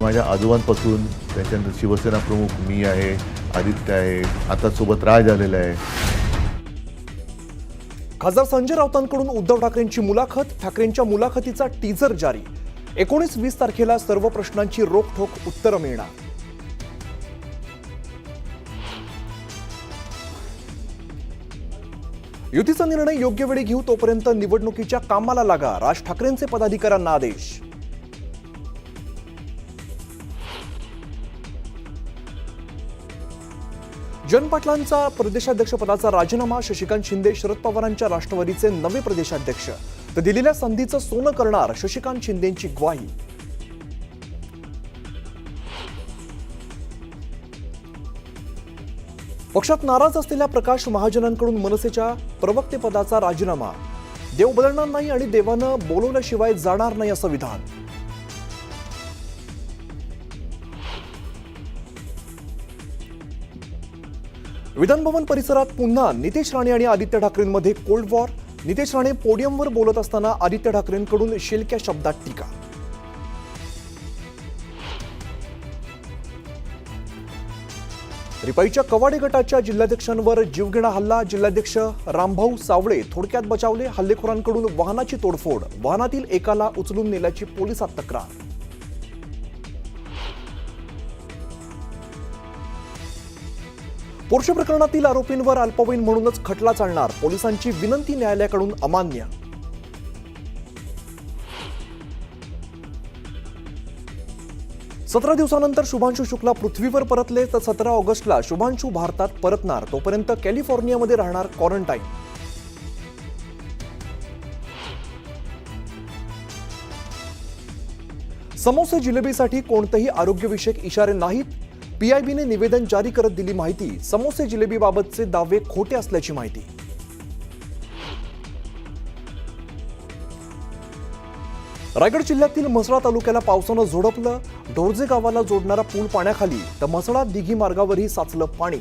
माझ्या आजोबांपासून त्याच्यानंतर शिवसेना प्रमुख मी आहे, आदित्य आहे, आता सोबत राज आलेला आहे. खासदार संजय राऊतांकडून उद्धव ठाकरेंची मुलाखत, ठाकरेंच्या मुलाखतीचा टीझर जारी. 19-20 तारखेला सर्व प्रश्नांची रोखठोक उत्तरं मिळणार. युतीचा निर्णय योग्य वेळी घेऊ, तोपर्यंत निवडणुकीच्या कामाला लागा, राज ठाकरेंचे पदाधिकाऱ्यांना आदेश. जयंत पाटलांचा प्रदेशाध्यक्षपदाचा राजीनामा, शशिकांत शिंदे शरद पवारांच्या राष्ट्रवादीचे नवे प्रदेशाध्यक्ष. तर दिलेल्या संधीचं सोनं करणार, शशिकांत शिंदेंची ग्वाही. पक्षात नाराज असलेल्या प्रकाश महाजनांकडून मनसेच्या प्रवक्तेपदाचा राजीनामा. देव बदलणार नाही आणि देवानं बोलवल्याशिवाय जाणार नाही असं विधान. विधानभवन परिसरात पुन्हा नितेश राणे आणि आदित्य ठाकरेंमध्ये कोल्ड वॉर. नितेश राणे पोडियमवर बोलत असताना आदित्य ठाकरेंकडून शिलक्या शब्दात टीका. रिपाईच्या कवाडे गटाच्या जिल्हाध्यक्षांवर जीवघेणा हल्ला. जिल्हाध्यक्ष रामभाऊ सावळे थोडक्यात बचावले. हल्लेखोरांकडून वाहनाची तोडफोड. वाहनातील एकाला उचलून नेल्याची पोलिसात तक्रार. पोर्शे प्रकरणातील आरोपींवर अल्पवयीन म्हणूनच खटला चालणार. पोलिसांची विनंती न्यायालयाकडून अमान्य. सतरा दिवसानंतर शुभांशु शुक्ला पृथ्वीवर परतले. तर 17 ऑगस्टला शुभांशु भारतात परतणार. तोपर्यंत कॅलिफोर्नियामध्ये राहणार क्वारंटाईन. समोसे जिलेबीसाठी कोणतेही आरोग्यविषयक इशारे नाहीत. पीआयबीने निवेदन जारी करत दिली माहिती. समोसे जिलेबीबाबतचे दावे खोटे असल्याची माहिती. रायगड जिल्ह्यातील म्हसळा तालुक्याला पावसानं झोडपलं. ढोरजे गावाला जोडणारा पूल पाण्याखाली, तर म्हसळा दिघी मार्गावरही साचलं पाणी.